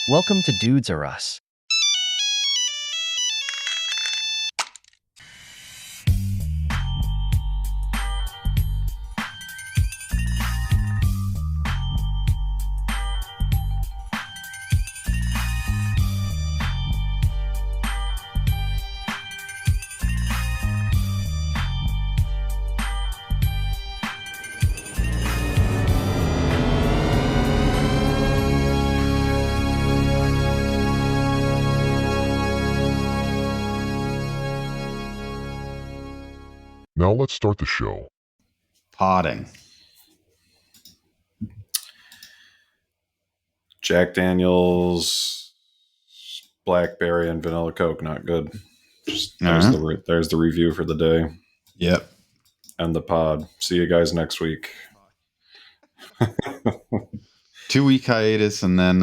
Welcome to Dudes Are Us. Now let's start the show. Potting. Jack Daniels, blackberry, and vanilla Coke, not good. There's the review for the day. Yep. And the pod. See you guys next week. 2-week hiatus and then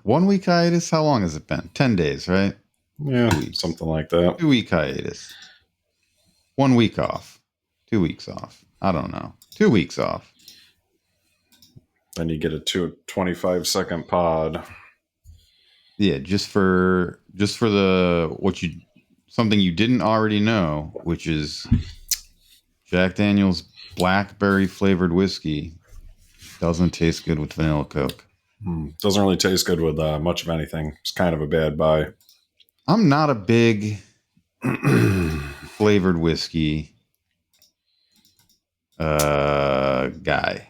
1 week hiatus. How long has it been? 10 days, right? Yeah, something like that. 2-week hiatus. 1 week off. 2 weeks off. I don't know. 2 weeks off. Then you get a 25-second pod. Yeah, just for something you didn't already know, which is Jack Daniels blackberry flavored whiskey doesn't taste good with vanilla Coke. Doesn't really taste good with much of anything. It's kind of a bad buy. I'm not a big flavored whiskey guy.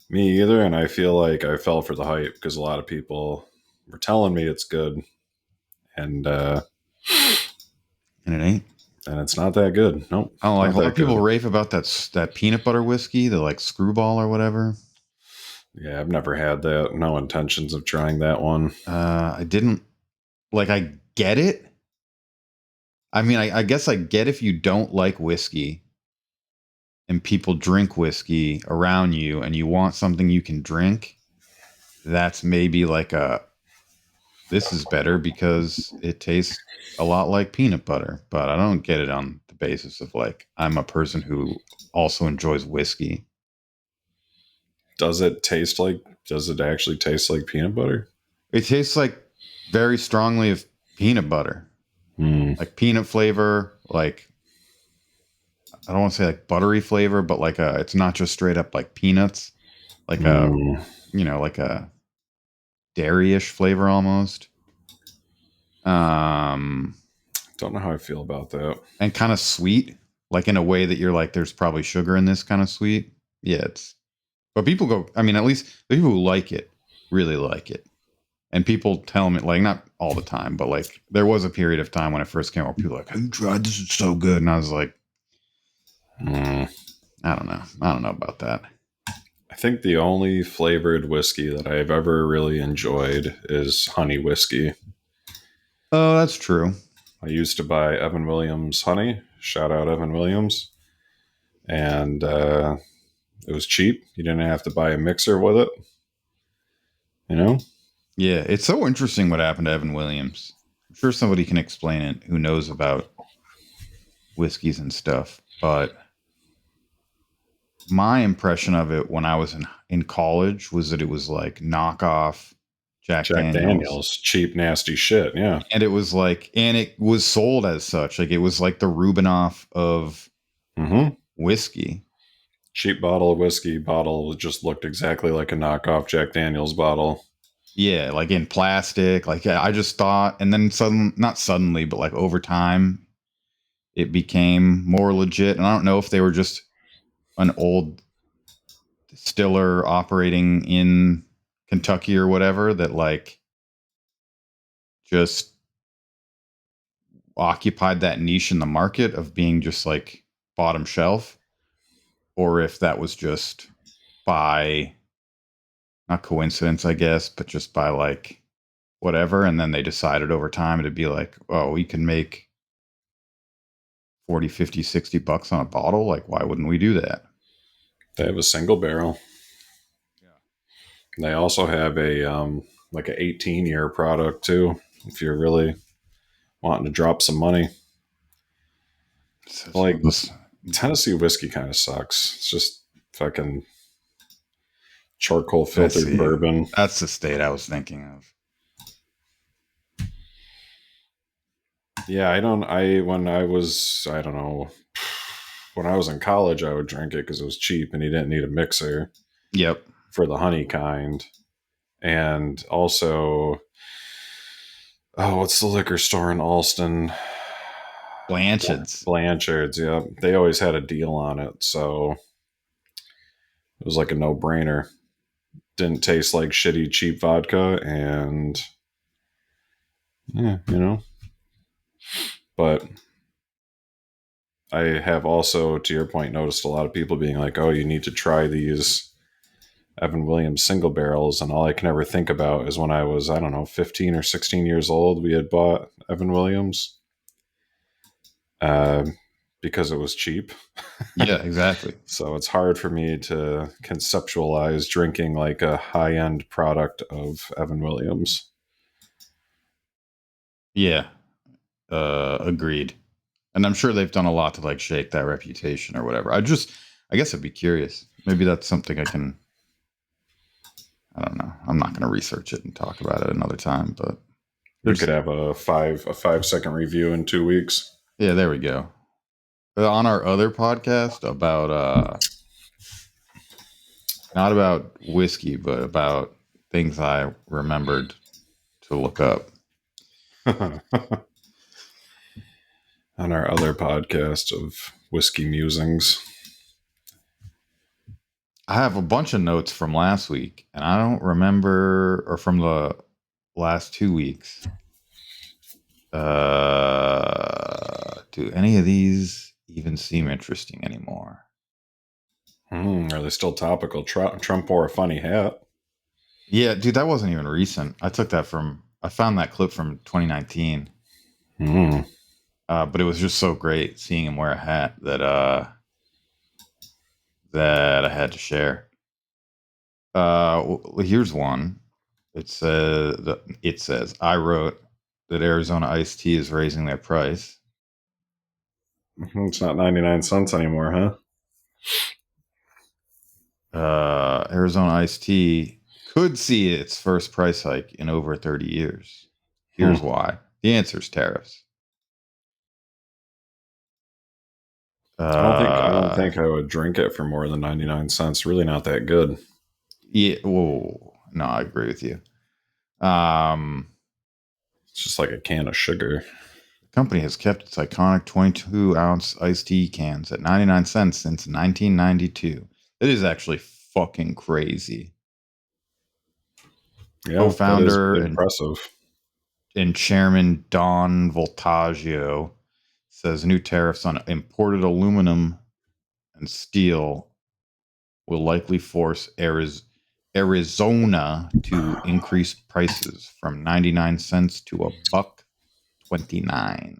Me either, and I feel like I fell for the hype because a lot of people were telling me it's good, and it ain't. And it's not that good. Nope. I don't like a lot of people rave about that peanut butter whiskey, the like Screwball or whatever. Yeah, I've never had that. No intentions of trying that one. I didn't like. I get it. I mean, I guess I get if you don't like whiskey and people drink whiskey around you and you want something you can drink. That's maybe like this is better because it tastes a lot like peanut butter, but I don't get it on the basis of like, I'm a person who also enjoys whiskey. Does it actually taste like peanut butter? It tastes like very strongly of peanut butter, like peanut flavor, like, I don't want to say like buttery flavor, but like it's not just straight up like peanuts, like like a dairy-ish flavor almost. Don't know how I feel about that. And kind of sweet, like in a way that you're like, there's probably sugar in this kind of sweet. Yeah, but people go, I mean, at least the people who like it really like it. And people tell me, like, not all the time, but like there was a period of time when it first came out, people were like, have you tried this? It's so good. And I was like, I don't know. I don't know about that. I think the only flavored whiskey that I've ever really enjoyed is honey whiskey. Oh, that's true. I used to buy Evan Williams honey. Shout out Evan Williams. And it was cheap. You didn't have to buy a mixer with it. You know? Yeah, it's so interesting what happened to Evan Williams. I'm sure somebody can explain it who knows about whiskeys and stuff. But my impression of it when I was in college was that it was like knockoff Jack Daniels. Cheap, nasty shit, yeah. And it was like, and it was sold as such. Like it was like the Rubinoff of whiskey. Cheap bottle of whiskey just looked exactly like a knockoff Jack Daniels bottle. Yeah, like in plastic. Like I just thought, and then not suddenly, but like over time, it became more legit. And I don't know if they were just an old distiller operating in Kentucky or whatever that like just occupied that niche in the market of being just like bottom shelf, or if that was just by not coincidence, I guess, but just by like whatever. And then they decided over time to be like, oh, we can make 40, 50, 60 bucks on a bottle. Like, why wouldn't we do that? They have a single barrel. They also have a like an 18-year product too, if you're really wanting to drop some money. Like Tennessee whiskey kind of sucks. It's just fucking charcoal filtered bourbon. That's the state I was thinking of. Yeah, when I was, I don't know, when I was in college, I would drink it because it was cheap and you didn't need a mixer Yep. for the honey kind. And also, oh, what's the liquor store in Alston? Blanchard's. Blanchard's, yeah. They always had a deal on it. So it was like a no brainer. Didn't taste like shitty, cheap vodka. And yeah, but I have also, to your point, noticed a lot of people being like, oh, you need to try these Evan Williams single barrels. And all I can ever think about is when I was, I don't know, 15 or 16 years old, we had bought Evan Williams uh, because it was cheap. Yeah, exactly. So it's hard for me to conceptualize drinking like a high end product of Evan Williams. Yeah. Agreed. And I'm sure they've done a lot to like shake that reputation or whatever. I guess I'd be curious. Maybe that's something I don't know. I'm not going to research it and talk about it another time, but We could have a 5 second review in 2 weeks. yeah, there we go. On our other podcast about, not about whiskey, but about things I remembered to look up. On our other podcast of whiskey musings. I have a bunch of notes from last week, and I don't remember, or from the last 2 weeks. Do any of these even seem interesting anymore? Are they still topical? Trump wore a funny hat. Yeah, dude, that wasn't even recent. I found that clip from 2019. But it was just so great seeing him wear a hat that I had to share. Here's one. It says I wrote that Arizona iced tea is raising their price. It's not 99 cents anymore, huh? Arizona iced tea could see its first price hike in over 30 years. Here's why. The answer is tariffs. I don't think I would drink it for more than 99 cents. Really not that good. Yeah. Whoa. No, I agree with you. It's just like a can of sugar. The company has kept its iconic 22-ounce iced tea cans at 99 cents since 1992. It is actually fucking crazy. Yeah, Co-founder that is impressive. And chairman Don Voltaggio says new tariffs on imported aluminum and steel will likely force Arizona to increase prices from 99 cents to $1.29.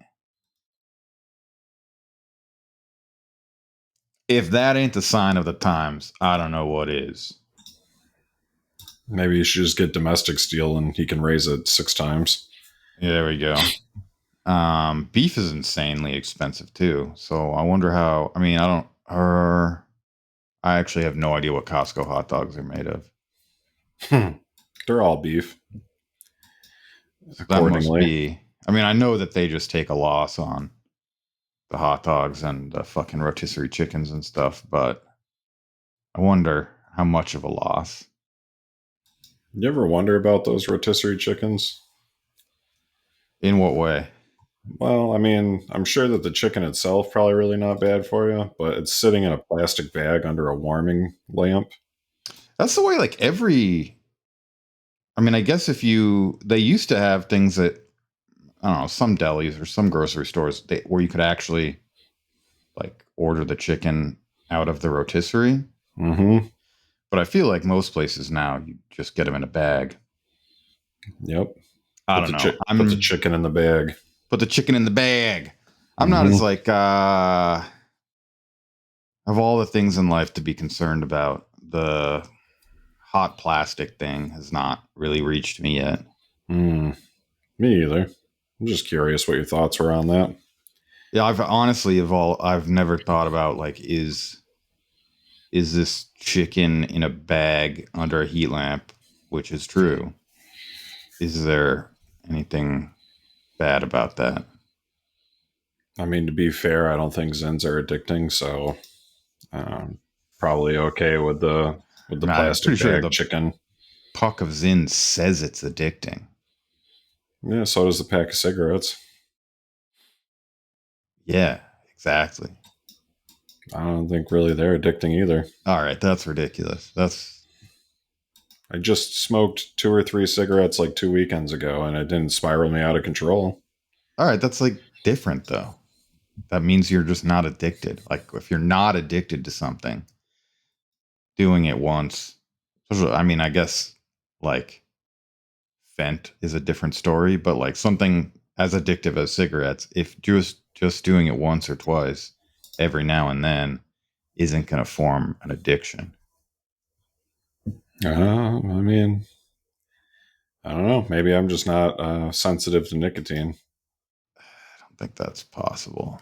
If that ain't the sign of the times, I don't know what is. Maybe you should just get domestic steel and he can raise it 6 times. Yeah, there we go. Beef is insanely expensive too. So I wonder how. I mean, I actually have no idea what Costco hot dogs are made of. They're all beef. That must be. I mean, I know that they just take a loss on the hot dogs and the fucking rotisserie chickens and stuff, but I wonder how much of a loss. You ever wonder about those rotisserie chickens? In what way? Well, I mean, I'm sure that the chicken itself probably really not bad for you, but it's sitting in a plastic bag under a warming lamp. That's the way, like I mean, I guess they used to have things that, I don't know, some delis or some grocery stores where you could actually like order the chicken out of the rotisserie. Mm-hmm. But I feel like most places now, you just get them in a bag. Yep. I don't know. Put the chicken in the bag. Put the chicken in the bag. I'm not as like, of all the things in life to be concerned about, the hot plastic thing has not really reached me yet. Me either. I'm just curious what your thoughts were on that. Yeah, I've never thought about like, is this chicken in a bag under a heat lamp, which is true. Is there anything bad about that? I mean, to be fair, I don't think Zins are addicting, so probably okay with the I'm pretty plastic sure bag the chicken. puck of Zyn says it's addicting. Yeah, so does the pack of cigarettes. Yeah, exactly. I don't think really they're addicting either. All right, that's ridiculous. I just smoked 2 or 3 cigarettes like 2 weekends ago, and it didn't spiral me out of control. All right. That's like different though. That means you're just not addicted. Like if you're not addicted to something, doing it once. I mean, I guess like Fent is a different story, but like something as addictive as cigarettes, if just doing it once or twice every now and then isn't going to form an addiction. I mean, I don't know. Maybe I'm just not sensitive to nicotine. I don't think that's possible.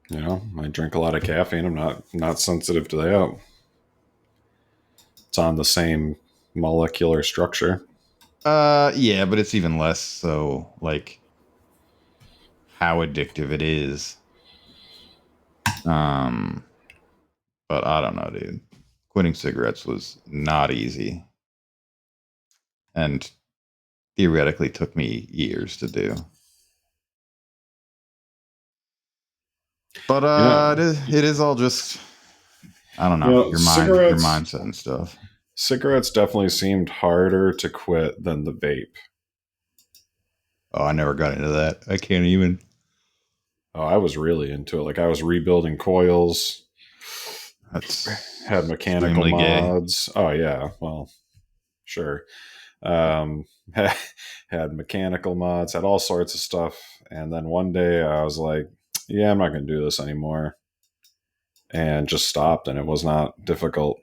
You know, I drink a lot of caffeine. I'm not sensitive to that. It's on the same molecular structure. Yeah, but it's even less so like how addictive it is. Um, but I don't know, dude. Quitting cigarettes was not easy, and theoretically took me years to do. But You know, it is all just I don't know your cigarettes. mindset and stuff. Cigarettes definitely seemed harder to quit than the vape. Oh, I never got into that. I can't even. Oh, I was really into it. Like I was rebuilding coils, That's had mechanical extremely gay. mods. Oh yeah, well, sure. Um, had mechanical mods, had all sorts of stuff. And then one day I was like, yeah, I'm not going to do this anymore. And just stopped, and it was not difficult.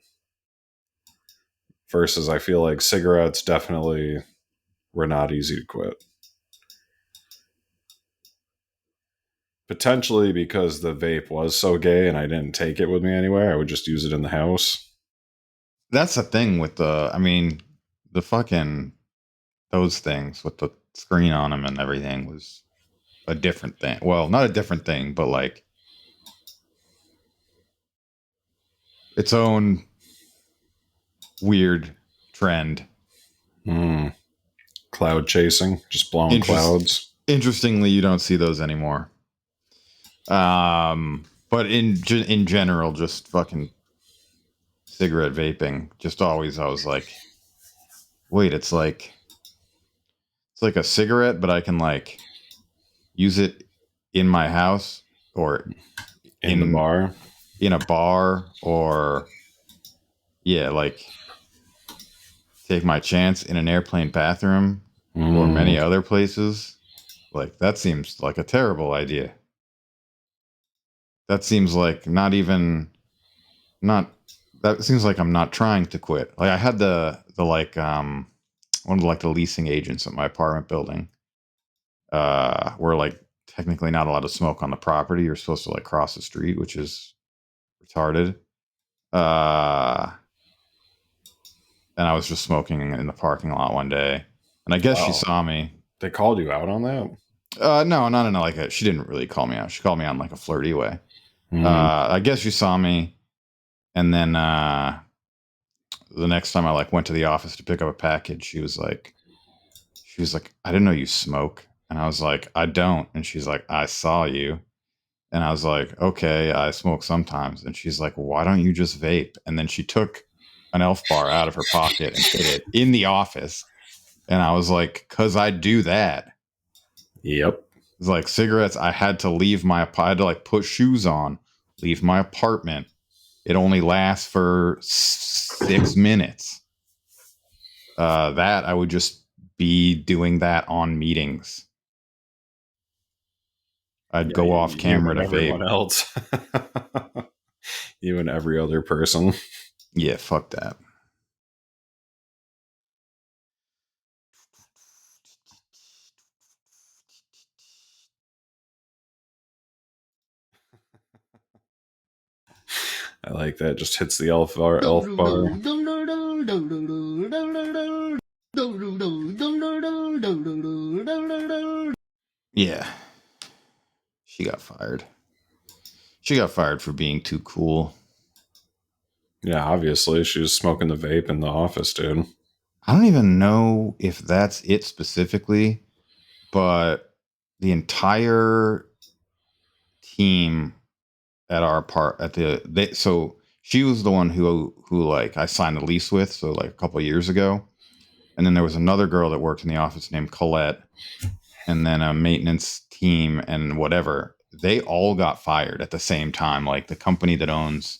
Versus, I feel like cigarettes definitely were not easy to quit. Potentially because the vape was so gay and I didn't take it with me anywhere. I would just use it in the house. That's the thing with I mean, the fucking those things with the screen on them and everything was a different thing. Well, not a different thing, but like its own weird trend. Cloud chasing, just blowing clouds. Interestingly, you don't see those anymore. But in general, just fucking cigarette vaping. Just always, I was like, wait, it's like a cigarette, but I can like use it in my house or In the bar. in a bar, or yeah, like take my chance in an airplane bathroom or many other places. Like that seems like a terrible idea. That seems like not that seems like I'm not trying to quit. Like I had the like one of the leasing agents at my apartment building were like technically not allowed to smoke on the property. You're supposed to like cross the street, which is retarded. And I was just smoking in the parking lot one day, and I guess she saw me. They called you out on that? No, not in like a. She didn't really call me out. She called me on like a flirty way. Mm. I guess she saw me, and then the next time I like went to the office to pick up a package, she was like, I didn't know you smoke, and I was like, I don't, and she's like, I saw you, and I was like, okay, I smoke sometimes, and she's like, why don't you just vape? And then she took an elf bar out of her pocket and hid it in the office, and I was like, cause I do that. Yep. It's like cigarettes. I had to I had to like put shoes on, leave my apartment. It only lasts for 6 minutes. That I would just be doing that on meetings. I'd go off camera to everyone vape. else. You and every other person. Yeah, fuck that. I like that. Just hits the elf bar. Yeah. She got fired. She got fired for being too cool. Yeah, obviously. She was smoking the vape in the office, dude. I don't even know if that's it specifically, but the entire team at our part at so she was the one who like I signed the lease with, so like a couple of years ago. And then there was another girl that worked in the office named Colette, and then a maintenance team and whatever. They all got fired at the same time. Like the company that owns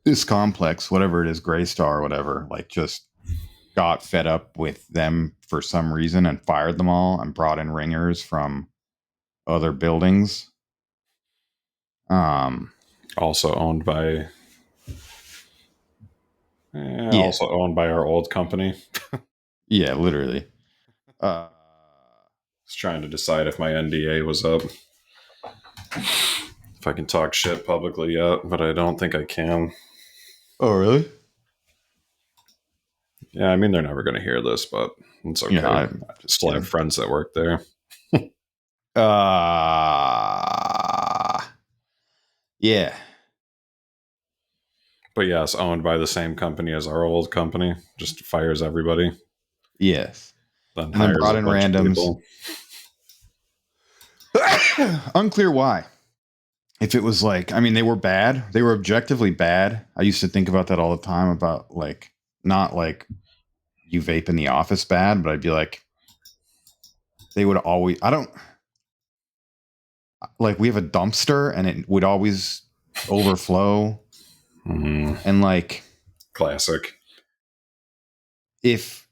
this complex, whatever it is, Graystar or whatever, like just got fed up with them for some reason and fired them all and brought in ringers from other buildings. Also owned by Yeah. Also owned by our old company. Yeah, literally. I was trying to decide if my NDA was up. If I can talk shit publicly yet, but I don't think I can. Oh, really? Yeah, I mean, they're never going to hear this, but it's okay. Yeah, I'm I still have friends that work there. Yeah. But yes, owned by the same company as our old company. Just fires everybody. Yes. Then And then hires brought a in bunch of randoms. people. Unclear why. If it was like, I mean, they were bad. They were objectively bad. I used to think about that all the time about like, not like you vape in the office bad, but I'd be like, they would always, I don't, like, we have a dumpster and it would always overflow. Mm-hmm. And like, Classic. if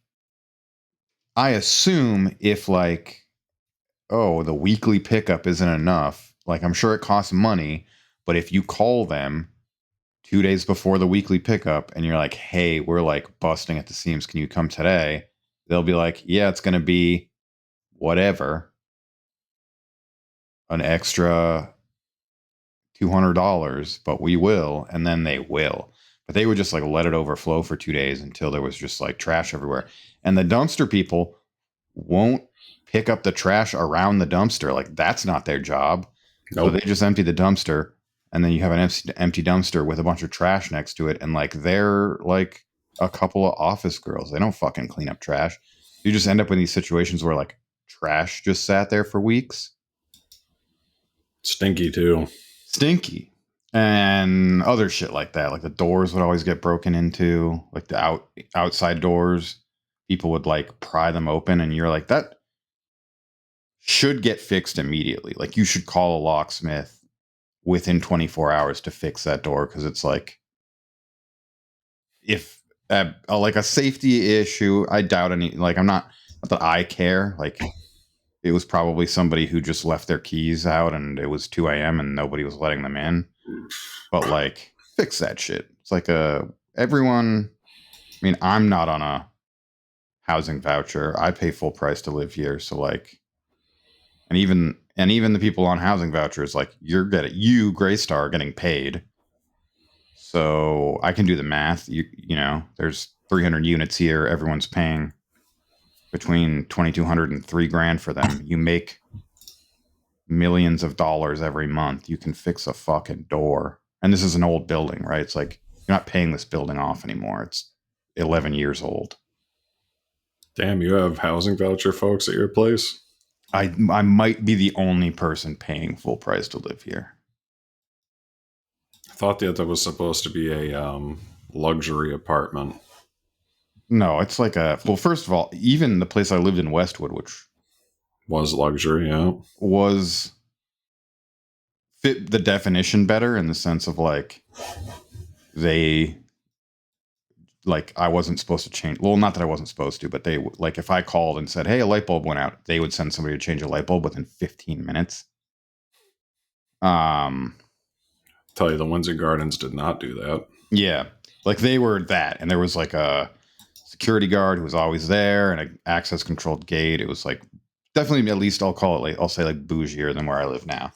I assume if like, oh, the weekly pickup isn't enough, like, I'm sure it costs money, but if you call them 2 days before the weekly pickup and you're like, hey, we're like busting at the seams, can you come today? They'll be like, yeah, it's going to be whatever, an extra $200, but we will. And then they will. But they would just like let it overflow for 2 days until there was just like trash everywhere. And the dumpster people won't pick up the trash around the dumpster. Like, that's not their job. Nope. So they just empty the dumpster, and then you have an empty dumpster with a bunch of trash next to it. And like, they're like a couple of office girls. They don't fucking clean up trash. You just end up in these situations where like trash just sat there for weeks. Stinky too. Stinky. And other shit like that. Like the doors would always get broken into, like the outside doors. People would like pry them open, and you're like, that should get fixed immediately. Like, you should call a locksmith within 24 hours to fix that door, because it's like, if like a safety issue, I doubt any, like, not that I care. Like, it was probably somebody who just left their keys out and it was 2 a.m. and nobody was letting them in. But like, fix that shit. It's like everyone, I mean, I'm not on a housing voucher. I pay full price to live here. So like, and even the people on housing vouchers, like, you Graystar are getting paid. So I can do the math. You know, there's 300 units here. Everyone's paying between 2,200 and $3,000 for them. You make millions of dollars every month. You can fix a fucking door. And this is an old building, right? It's like, you're not paying this building off anymore. It's 11 years old. Damn, you have housing voucher folks at your place? I might be the only person paying full price to live here. I thought that was supposed to be a luxury apartment. No, it's like well, first of all, even the place I lived in Westwood, which was luxury, yeah, was fit the definition better, in the sense of like, I wasn't supposed to change. Well, not that I wasn't supposed to, but they, like, if I called and said, hey, a light bulb went out, they would send somebody to change a light bulb within 15 minutes. Tell you, the Windsor Gardens did not do that. Yeah. Like, they were that. And there was like a security guard who was always there, and an access controlled gate. It was like, definitely, at least I'll say like bougier than where I live now.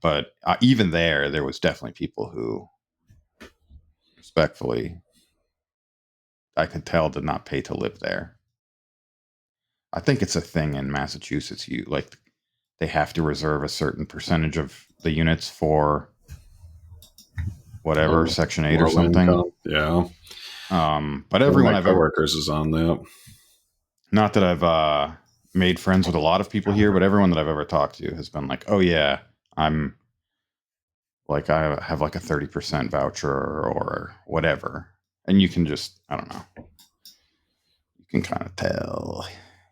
But even there was definitely people who, respectfully, I could tell did not pay to live there. I think it's a thing in Massachusetts. You like, they have to reserve a certain percentage of the units for whatever, Section 8 or More low something. income. Yeah. But One of everyone my I've ever, coworkers is on that. not that I've made friends with a lot of people here, but everyone that I've ever talked to has been like, oh yeah, I'm like, I have like a 30% voucher or whatever. And you can just, I don't know. You can kind of tell.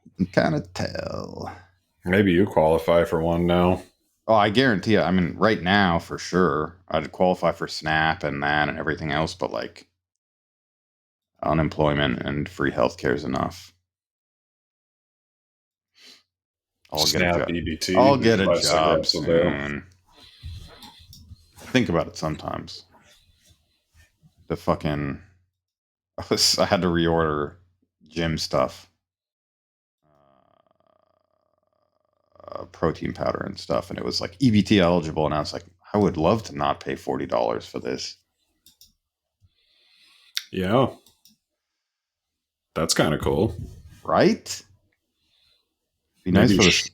You can kind of tell. Maybe you qualify for one now. Oh, I guarantee you. I mean, right now, for sure, I'd qualify for SNAP and that and everything else, but like unemployment and free healthcare is enough. I'll get a Snap, job. EBT. I'll You get can a buy job cigarettes with that. soon. Think about it sometimes. The fucking I had to reorder gym stuff, protein powder and stuff, and it was like EBT eligible, and I was like, I would love to not pay $40 for this. Yeah. That's kind of cool. Right? Be nice for the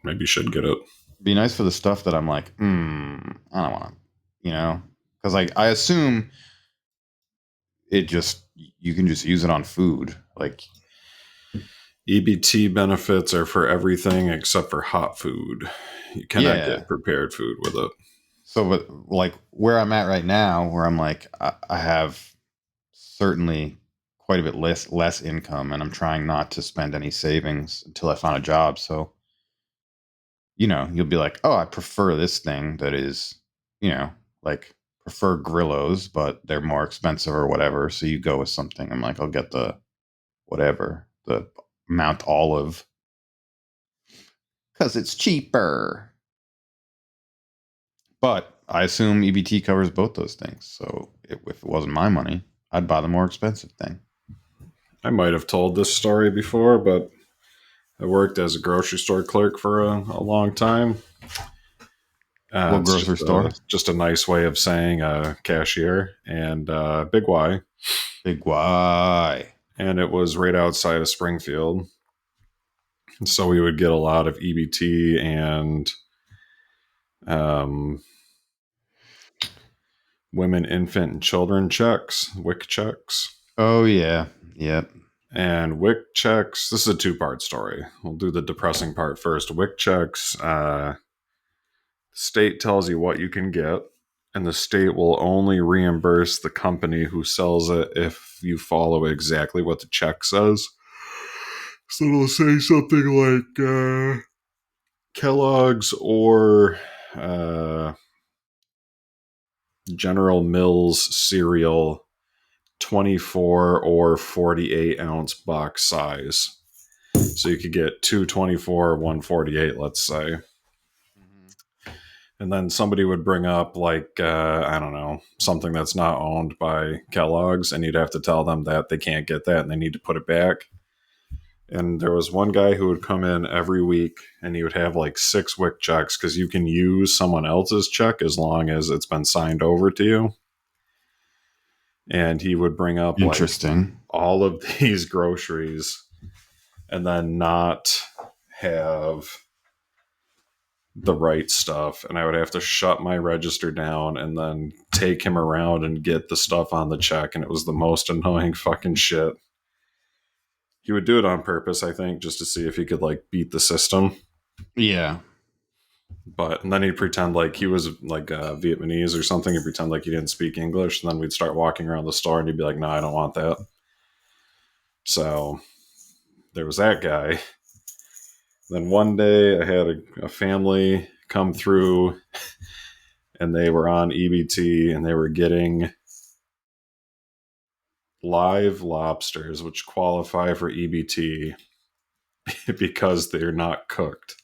Maybe you should get it. be nice for the stuff that I'm like, I don't want to, because I assume it just you can just use it on food, like EBT benefits are for everything except for hot food. You cannot yeah. get prepared food with it. So, but like where I'm at right now, where I'm like, I have certainly quite a bit less income, and I'm trying not to spend any savings until I find a job. So, you'll be like, oh, I prefer this thing that is, like prefer Grillos, but they're more expensive or whatever. So you go with something. I'm like, I'll get the whatever, the Mount Olive, because it's cheaper. But I assume EBT covers both those things. So if it wasn't my money, I'd buy the more expensive thing. I might have told this story before, but I worked as a grocery store clerk for a long time. What grocery store? Just a nice way of saying cashier, and Big Y. Big Y. And it was right outside of Springfield. So we would get a lot of EBT and women, infant, and children checks, WIC checks. Oh, yeah. Yep. And WIC checks, this is a two-part story. We'll do the depressing part first. WIC checks, state tells you what you can get, and the state will only reimburse the company who sells it if you follow exactly what the check says. So it'll say something like Kellogg's or General Mills cereal, 24 or 48 ounce box size. So you could get 224, 148, let's say. And then somebody would bring up like, I don't know, something that's not owned by Kellogg's, and you'd have to tell them that they can't get that and they need to put it back. And there was one guy who would come in every week and he would have like 6 WIC checks, because you can use someone else's check as long as it's been signed over to you. And he would bring up Interesting. like all of these groceries and then not have the right stuff. And I would have to shut my register down and then take him around and get the stuff on the check. And it was the most annoying fucking shit. He would do it on purpose, I think, just to see if he could like beat the system. Yeah. And then he'd pretend like he was like Vietnamese or something. He'd pretend like he didn't speak English. And then we'd start walking around the store and he'd be like, no, I don't want that. So there was that guy. Then one day I had a family come through and they were on EBT and they were getting live lobsters, which qualify for EBT because they're not cooked.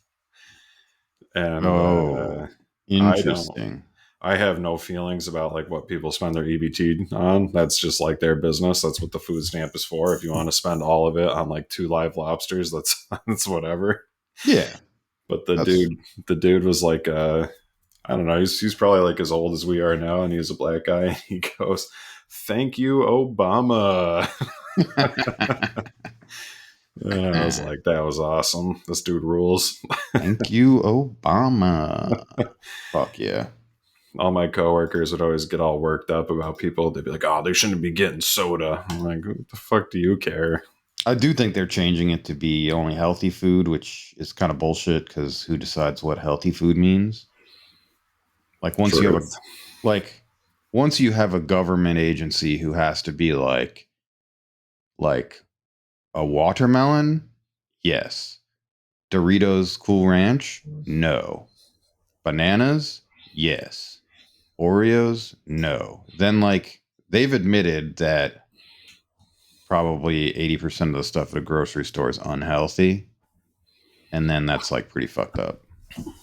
And interesting. I have no feelings about like what people spend their EBT on. That's just like their business. That's what the food stamp is for. If you want to spend all of it on like 2 live lobsters, that's whatever. Yeah. But the dude was like, I don't know. He's probably like as old as we are now, and he's a black guy. And he goes, "Thank you, Obama." And I was like, that was awesome. This dude rules. Thank you, Obama. Fuck yeah. All my coworkers would always get all worked up about people. They'd be like, oh, they shouldn't be getting soda. I'm like, what the fuck do you care? I do think they're changing it to be only healthy food, which is kind of bullshit because who decides what healthy food means? Like Truth. once you have a government agency who has to be like a watermelon, yes. Doritos Cool Ranch, no. Bananas, yes. Oreos, no. Then like they've admitted that probably 80% of the stuff at a grocery store is unhealthy. And then that's like pretty fucked up.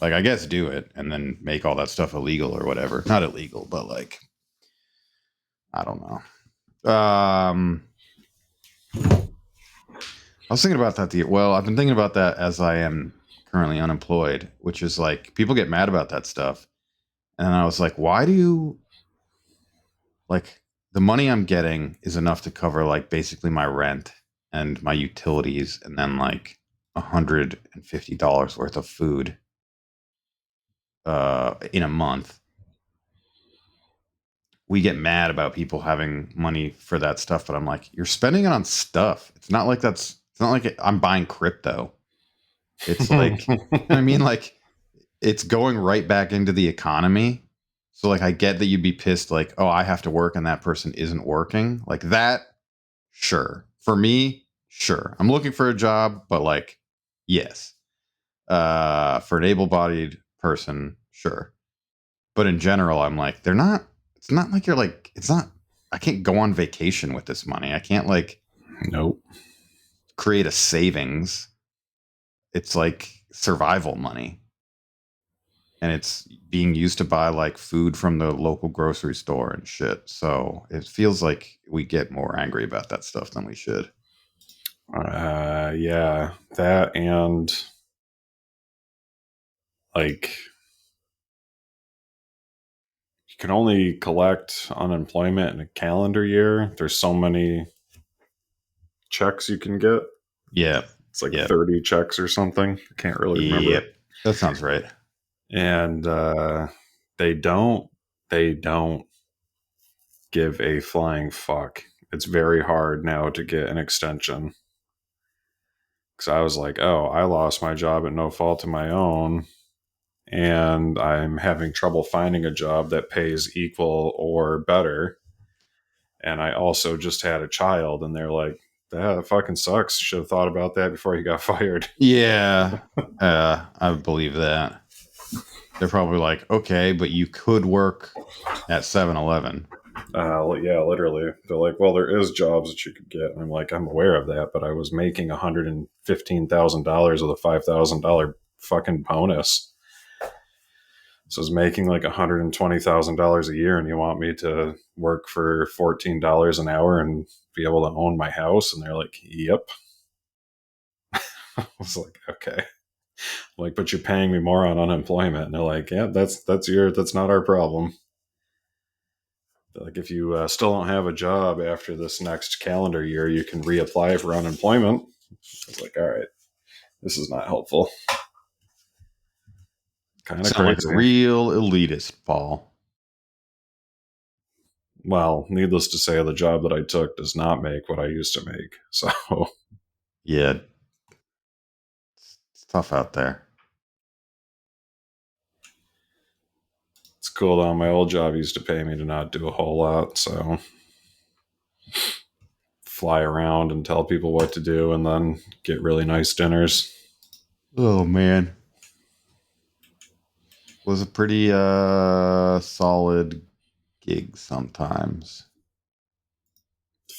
Like I guess do it and then make all that stuff illegal or whatever. Not illegal, but like I don't know. I was thinking about that. Well, I've been thinking about that as I am currently unemployed, which is like people get mad about that stuff. And I was like, why do you like the money I'm getting is enough to cover like basically my rent and my utilities and then like $150 worth of food in a month. We get mad about people having money for that stuff, but I'm like, you're spending it on stuff. It's not like I'm buying crypto. It's like, I mean, like it's going right back into the economy. So like, I get that you'd be pissed, like, oh, I have to work and that person isn't working. Like that, sure. For me, sure. I'm looking for a job, but like, yes. For an able-bodied person, sure. But in general, I'm like, they're not. It's not like you're like. It's not. I can't go on vacation with this money. I can't like Nope. create a savings. It's like survival money. And it's being used to buy like food from the local grocery store and shit. So it feels like we get more angry about that stuff than we should. Yeah, that and like you can only collect unemployment in a calendar year. There's so many checks you can get. Yeah. It's like Yep. 30 checks or something. I can't really remember. Yep. That sounds right. And they don't give a flying fuck. It's very hard now to get an extension. Because I was like, oh, I lost my job at no fault of my own, and I'm having trouble finding a job that pays equal or better. And I also just had a child, and they're like, that fucking sucks. Should have thought about that before you got fired. Yeah. I believe that. They're probably like, okay, but you could work at 7-Eleven. Yeah, literally. They're like, well, there is jobs that you could get. And I'm like, I'm aware of that, but I was making $115,000 with a $5,000 fucking bonus. So I was making like $120,000 a year, and you want me to work for $14 an hour and be able to own my house? And they're like, yep. I was like, okay. I'm like, but you're paying me more on unemployment. And they're like, yeah, that's not our problem. Like, if you still don't have a job after this next calendar year, you can reapply for unemployment. I was like, all right, this is not helpful. Kind of Sound crazy. like a real elitist, Paul. Well, needless to say, the job that I took does not make what I used to make. So, Yeah. It's tough out there. it's cool though. My old job used to pay me to not do a whole lot. So, fly around and tell people what to do and then get really nice dinners. Oh, man. Was a pretty solid gig sometimes.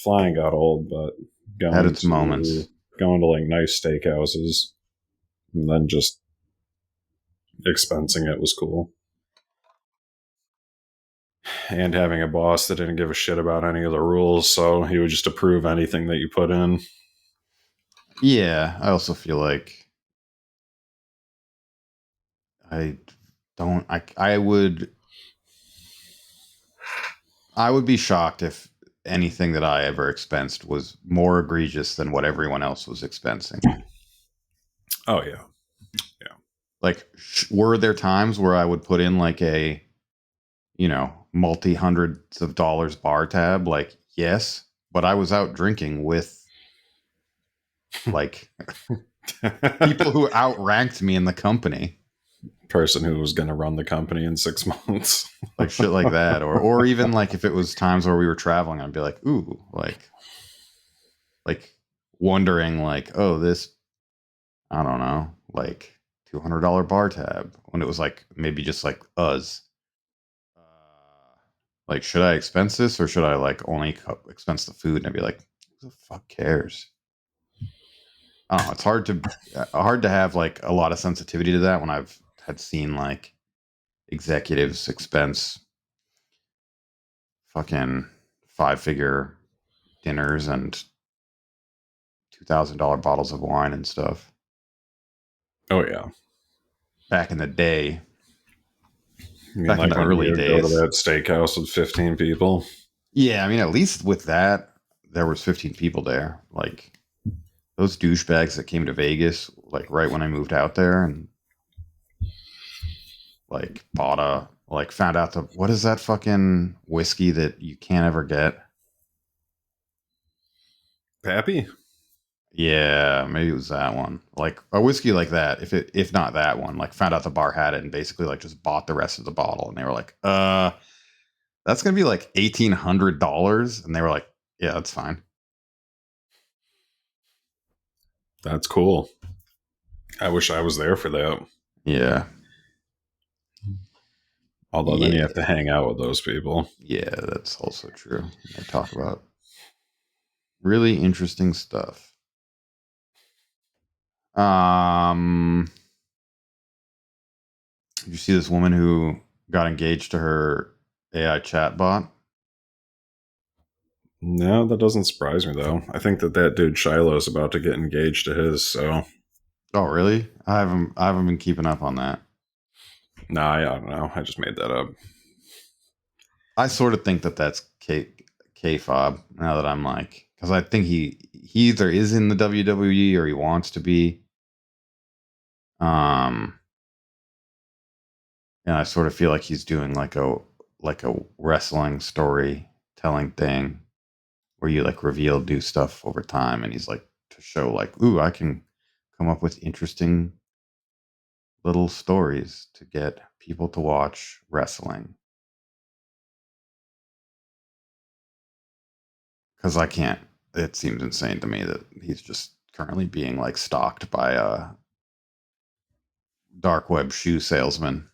Flying got old, but Had going its moments. to like nice steakhouses and then just expensing it was cool. And having a boss that didn't give a shit about any of the rules, so he would just approve anything that you put in. Yeah, I also feel like I I would be shocked if anything that I ever expensed was more egregious than what everyone else was expensing. Oh yeah. Like, were there times where I would put in like a, multi-hundreds of dollars bar tab? Like, yes, but I was out drinking with like people who outranked me in the company. Person who was going to run the company in 6 months. Like shit like that. Or even like if it was times where we were traveling, I'd be like, ooh, like wondering like, oh, this, I don't know, like $200 bar tab, when it was like maybe just like us. Like, should I expense this or should I like only expense the food? And I'd be like, who the fuck cares? I don't know. It's hard to have like a lot of sensitivity to that when I've had seen like executives expense fucking 5-figure dinners and $2,000 bottles of wine and stuff. Oh yeah. Back in the day, I mean, back in like the when early you go to days. that steakhouse with 15 people. Yeah, I mean, at least with that, there was 15 people there. Like those douchebags that came to Vegas, like right when I moved out there, and like found out what is that fucking whiskey that you can't ever get? Pappy? Yeah, maybe it was that one. Like a whiskey like that, if not that one, like found out the bar had it and basically like just bought the rest of the bottle, and they were like, that's gonna be like $1,800. And they were like, yeah, that's fine. That's cool. I wish I was there for that. Yeah. Although then you have to hang out with those people. Yeah, that's also true. They talk about really interesting stuff. Did you see this woman who got engaged to her AI chatbot? No, that doesn't surprise me though. I think that dude Shiloh's about to get engaged to his. So, Oh, really? I haven't been keeping up on that. nah, I don't know. I just made that up. I sort of think that that's K-fob now that I'm like, because I think he either is in the WWE or he wants to be. And I sort of feel like he's doing like a wrestling storytelling thing where you like do stuff over time, and he's like to show like, ooh, I can come up with interesting little stories to get people to watch wrestling. Because I can't. It seems insane to me that he's just currently being like stalked by a dark web shoe salesman.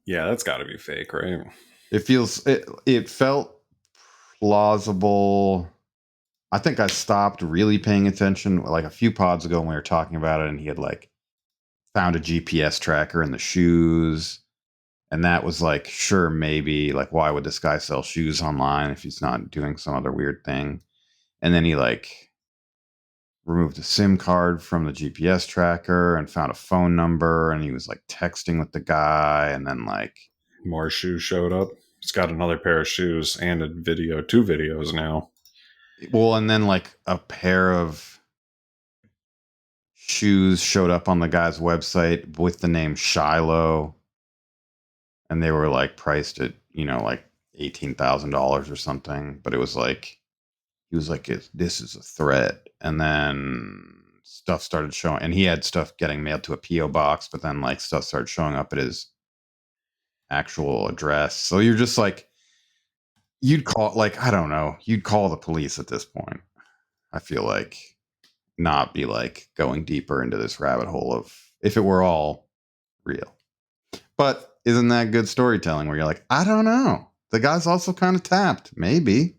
Yeah, that's got to be fake, right? It felt plausible. I think I stopped really paying attention like a few pods ago when we were talking about it, and he had like found a GPS tracker in the shoes. And that was like, sure, maybe like, why would this guy sell shoes online if he's not doing some other weird thing? And then he like removed a SIM card from the GPS tracker and found a phone number, and he was like texting with the guy, and then like More shoes showed up. He's got another pair of shoes and a video, 2 videos now. well, and then like a pair of shoes showed up on the guy's website with the name Shiloh, and they were like priced at like $18,000 or something. But it was like he was like, this is a threat. And then stuff started showing, and he had stuff getting mailed to a PO box, but then like stuff started showing up at his actual address. So you're just like, you'd call, like, I don't know, you'd call the police at this point. I feel like, not be like going deeper into this rabbit hole of if it were all real. But isn't that good storytelling where you're like, I don't know. The guy's also kind of tapped. Maybe.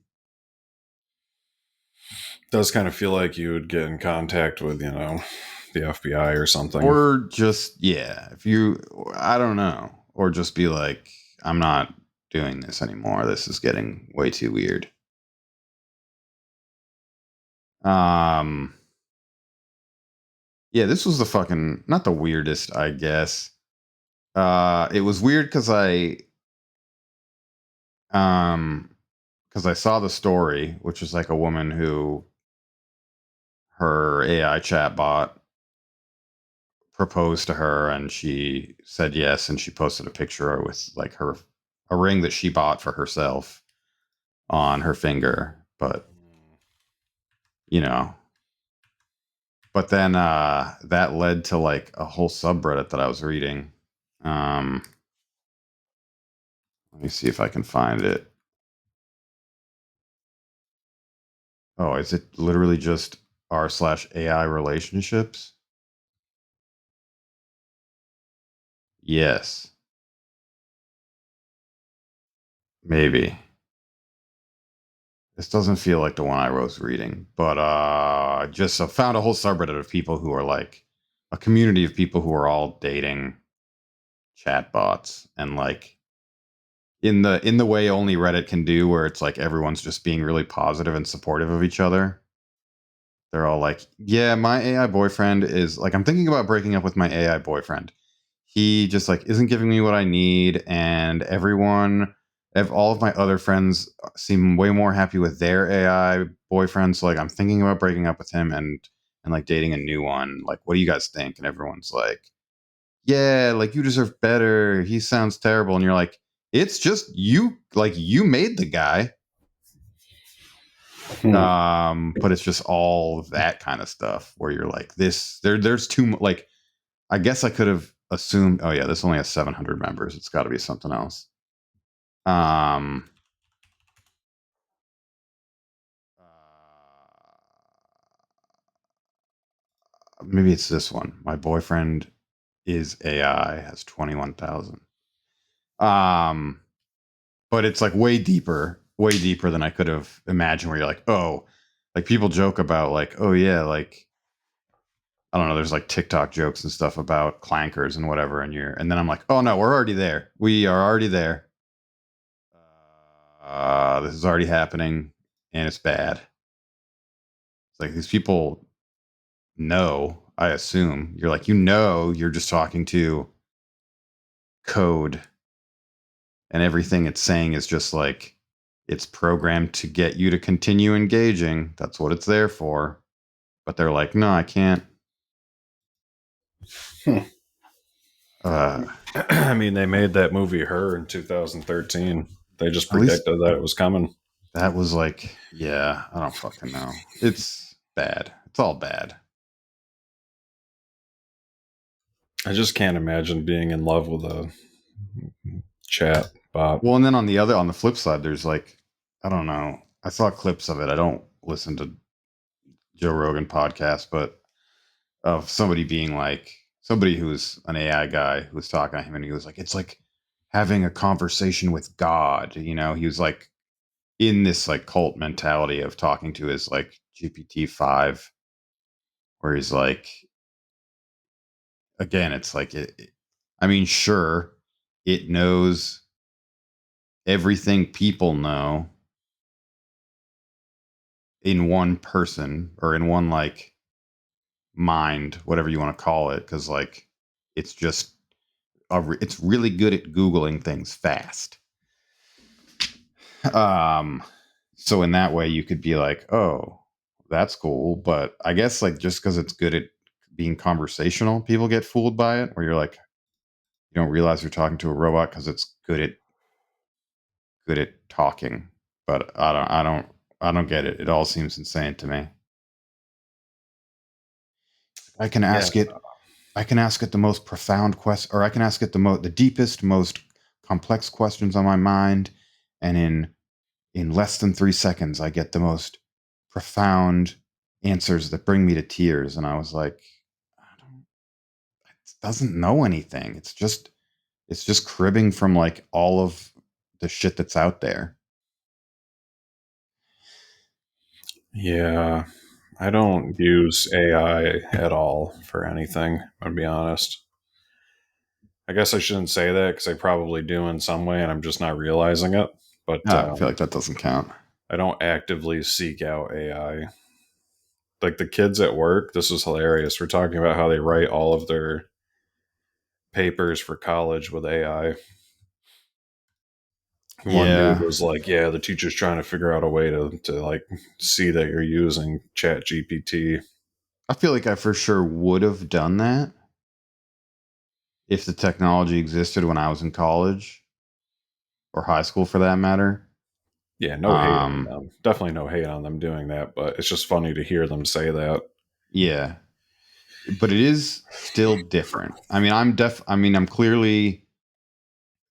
Does kind of feel like you would get in contact with, the FBI or something. Or just, yeah, I don't know. Or just be like, I'm not doing this anymore. This is getting way too weird. Yeah, this was the fucking, not the weirdest, I guess. It was weird because because I saw the story, which is like a woman who her AI chatbot proposed to her and she said yes, and she posted a picture with like her a ring that she bought for herself on her finger. But you know, but then that led to like a whole subreddit that I was reading. Um, let me see if I can find it. Oh, is it literally just r/AI relationships? Yes, maybe. This doesn't feel like the one I was reading, but just found a whole subreddit of people who are like a community of people who are all dating chatbots, and like in the way only Reddit can do, where it's like everyone's just being really positive and supportive of each other. They're all like, "Yeah, my AI boyfriend is like, I'm thinking about breaking up with my AI boyfriend. He just like isn't giving me what I need, and all of my other friends seem way more happy with their AI boyfriends. So like, I'm thinking about breaking up with him and like dating a new one. Like, what do you guys think?" And everyone's like, "Yeah, like you deserve better. He sounds terrible." And you're like, "It's just you. Like you made the guy." But it's just all that kind of stuff where you're like, there's too much. Like, I guess I could have assumed, oh yeah, this only has 700 members. It's got to be something else. Um, Maybe it's this one. My boyfriend is AI, has 21,000. Um, but it's like way deeper than I could have imagined. Where you're like, oh, like people joke about like, oh yeah, like I don't know. There's like TikTok jokes and stuff about clankers and whatever, and then I'm like, oh no, we're already there. We are already there. This is already happening, and it's bad. It's like these people know. I assume you're like, you're just talking to code, and everything it's saying is just like it's programmed to get you to continue engaging. That's what it's there for. But they're like, no, I can't. Uh, I mean, they made that movie Her in 2013. They just at least predicted that it was coming. that was like, yeah, I don't fucking know. It's bad. It's all bad. I just can't imagine being in love with a chat bot. Well, and then on the flip side, there's like, I don't know. I saw clips of it. I don't listen to Joe Rogan podcast, but of somebody being like, somebody who's an AI guy who was talking to him, and he was like, it's like having a conversation with God. He was like in this like cult mentality of talking to his like GPT-5, where he's like, again, it's like I mean, sure, it knows everything people know in one person, or in one like mind, whatever you want to call it, because like it's just it's really good at googling things fast. um so in that way you could be like, oh, that's cool. But I guess like just because it's good at being conversational, people get fooled by it, where you're like, you don't realize you're talking to a robot because it's good at talking. But I don't get it. It all seems insane to me. I can Yeah. ask it I can ask it the most profound question, or I can ask it the deepest, most complex questions on my mind, and in less than 3 seconds, I get the most profound answers that bring me to tears. And I was like, it doesn't know anything. It's just cribbing from like all of the shit that's out there. Yeah. I don't use AI at all for anything, I'll be honest. I guess I shouldn't say that because I probably do in some way and I'm just not realizing it. But I feel like that doesn't count. I don't actively seek out AI. Like the kids at work, this is hilarious. We're talking about how they write all of their papers for college with AI. One Yeah. dude was like, "Yeah, the teacher's trying to figure out a way to like see that you're using Chat GPT." I feel like I for sure would have done that if the technology existed when I was in college or high school for that matter. Yeah, no hate on them. Definitely no hate on them doing that, but it's just funny to hear them say that. Yeah. But it is still different. I mean, I'm clearly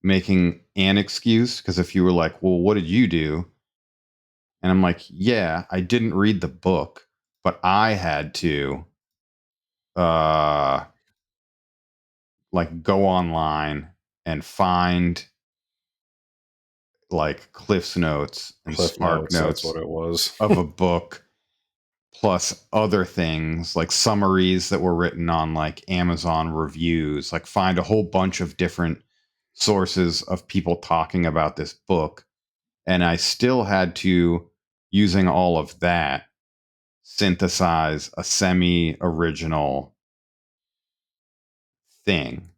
making an excuse because if you were like, "Well, what did you do?" And I'm like, "Yeah, I didn't read the book, but I had to uh like go online and find like Cliff's Notes and Cliff Spark Notes, that's Notes what it was. of a book plus other things like summaries that were written on like Amazon reviews, like find a whole bunch of different sources of people talking about this book. And I still had to, using all of that, synthesize a semi original thing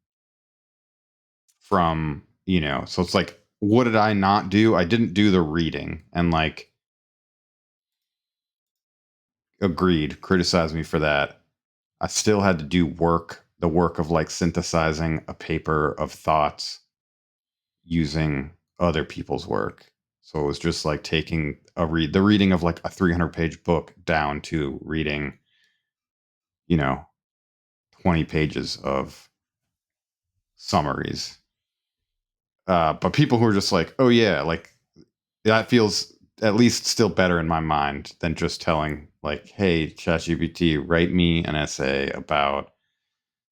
from, so it's like, what did I not do? I didn't do the reading and like agreed, criticize me for that. I still had to do the work of like synthesizing a paper of thoughts using other people's work. So it was just like taking the reading of like a 300-page book down to reading, you know, 20 pages of summaries. But people who are just like, oh yeah, like that feels at least still better in my mind than just telling like, hey, ChatGPT, write me an essay about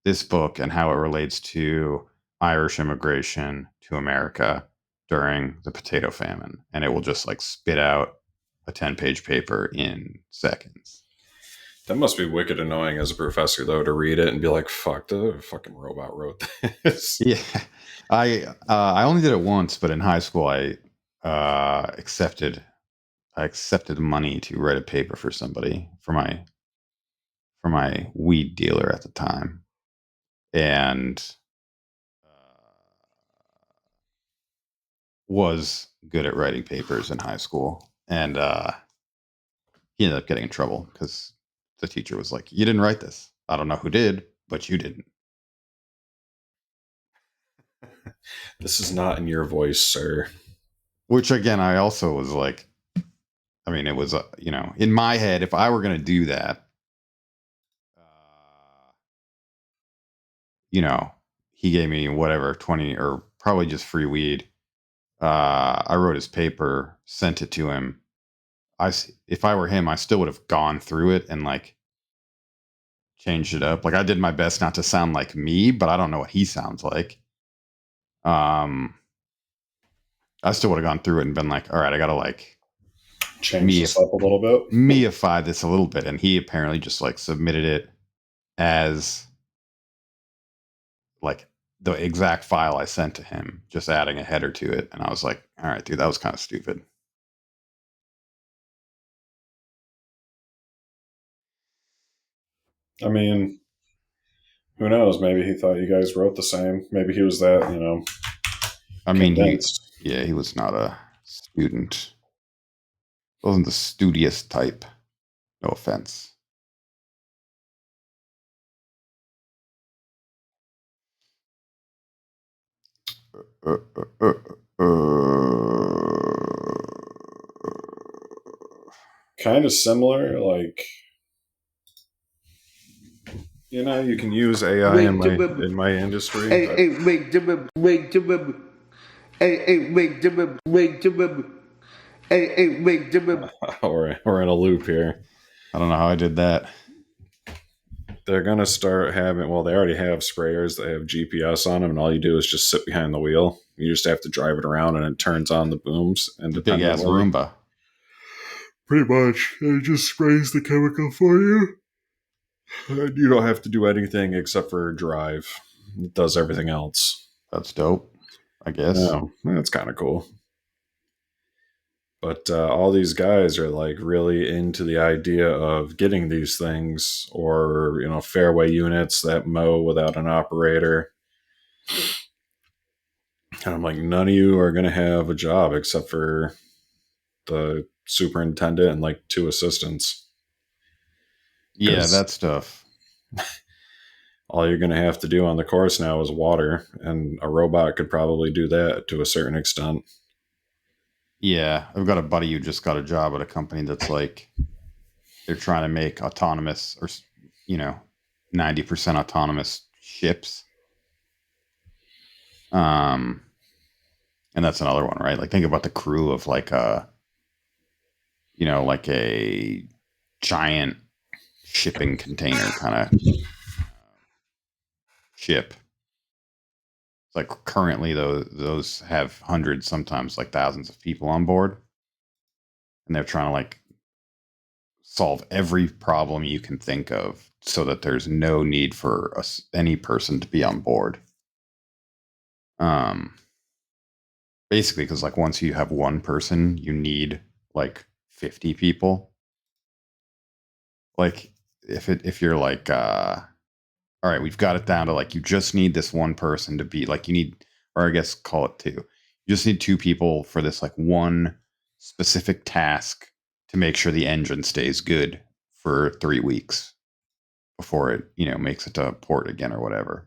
this book and how it relates to Irish immigration to America during the potato famine. And it will just like spit out a 10-page paper in seconds. That must be wicked annoying as a professor, though, to read it and be like, "Fuck, the fucking robot wrote this." Yeah. I only did it once, but in high school accepted money to write a paper for somebody for my weed dealer at the time. And was good at writing papers in high school. And he ended up getting in trouble because the teacher was like, "You didn't write this. I don't know who did, but you didn't." This is not in your voice, sir. Which again, I also was like, I mean, it was, in my head, if I were going to do that, he gave me whatever, 20 or probably just free weed. I wrote his paper, sent it to him. If I were him, I still would have gone through it and like changed it up. Like I did my best not to sound like me, but I don't know what he sounds like. Um, I still would have gone through it and been like, all right, I gotta like Change this up a little bit. meify this a little bit. And he apparently just like submitted it as like the exact file I sent to him, just adding a header to it. And I was like, all right, dude, that was kind of stupid. I mean, who knows? Maybe he thought you guys wrote the same. Maybe he was that, I mean, convinced. he was not a student. Wasn't the studious type. No offense. Uh, uh, Kind of similar, like you can use AI in my industry. We're in a loop here. I don't know how I did that. They're gonna start having. Well, they already have sprayers that have GPS on them, and all you do is just sit behind the wheel. You just have to drive it around, and it turns on the booms Big ass independently. Roomba. Pretty much, it just sprays the chemical for you. And you don't have to do anything except for drive. It does everything else. That's dope, I guess. Oh, that's kind of cool. But all these guys are like really into the idea of getting these things, or fairway units that mow without an operator. And I'm like, none of you are going to have a job except for the superintendent and like 2 assistants. Yeah, that stuff. All you're going to have to do on the course now is water, and a robot could probably do that to a certain extent. Yeah, I've got a buddy who just got a job at a company that's like, they're trying to make autonomous or, 90% autonomous ships. And that's another one, right? Like, think about the crew of like like a giant shipping container kind of ship. It's like currently those have hundreds, sometimes like thousands of people on board, and they're trying to like solve every problem you can think of so that there's no need for any person to be on board. Basically, because like once you have one person, you need like 50 people. Like if you're like all right, we've got it down to like you just need this one person to be like you need, or I guess call it two. You just need 2 people for this like one specific task to make sure the engine stays good for 3 weeks before it, makes it to port again or whatever.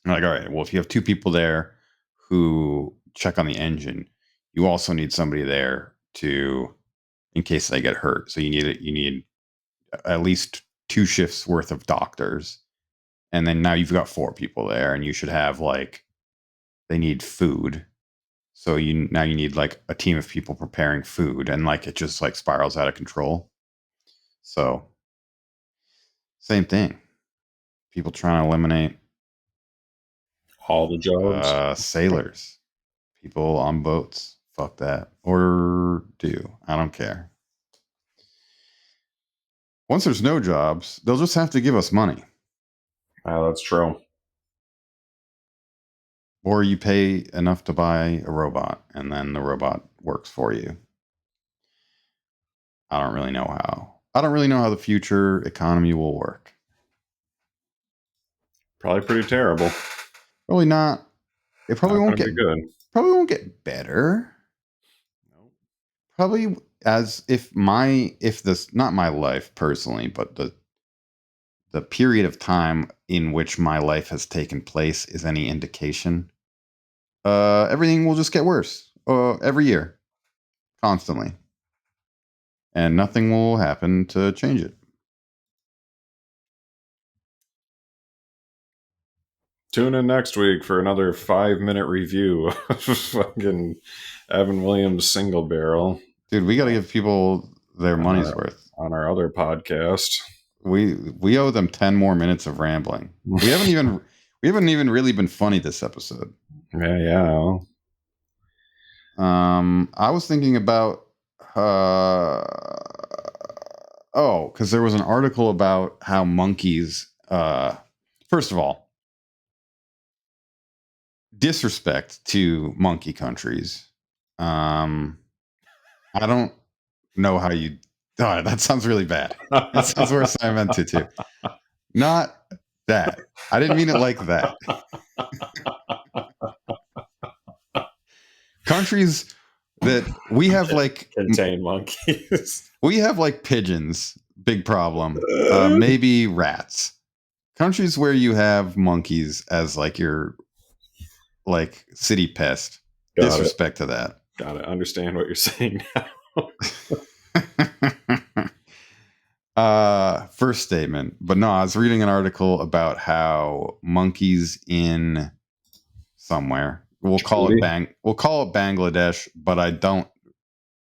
I'm like, all right, well, if you have 2 people there who check on the engine, you also need somebody there to, in case they get hurt. So you need at least 2 shifts worth of doctors. And then now you've got 4 people there, and you should have like, they need food. So you need like a team of people preparing food, and like it just like spirals out of control. So same thing. People trying to eliminate All the jobs. sailors, people on boats. Fuck that. Or do. I don't care. Once there's no jobs, they'll just have to give us money. Oh, that's true. Or you pay enough to buy a robot, and then the robot works for you. I don't really know how the future economy will work. Probably pretty terrible. Probably not. It probably won't get good. Probably won't get better. Nope. Probably as if this, not my life personally, but the period of time in which my life has taken place is any indication, everything will just get worse every year, constantly, and nothing will happen to change it. Tune in next week for another 5-minute review of fucking Evan Williams single barrel. Dude, we got to give people their money's worth on our other podcast. We owe them 10 more minutes of rambling. We haven't even really been funny this episode. Yeah. I was thinking about because there was an article about how monkeys, first of all, disrespect to monkey countries. I don't know how you. Oh, that sounds really bad. That sounds worse than I meant to too. Not that. I didn't mean it like that. Countries that we have like contain monkeys. We have like pigeons, big problem. Maybe rats. Countries where you have monkeys as like your like city pest. Disrespect to that. Got it. Understand what you're saying now. First statement. But no, I was reading an article about how monkeys in somewhere. We'll call it Bangladesh, but I don't.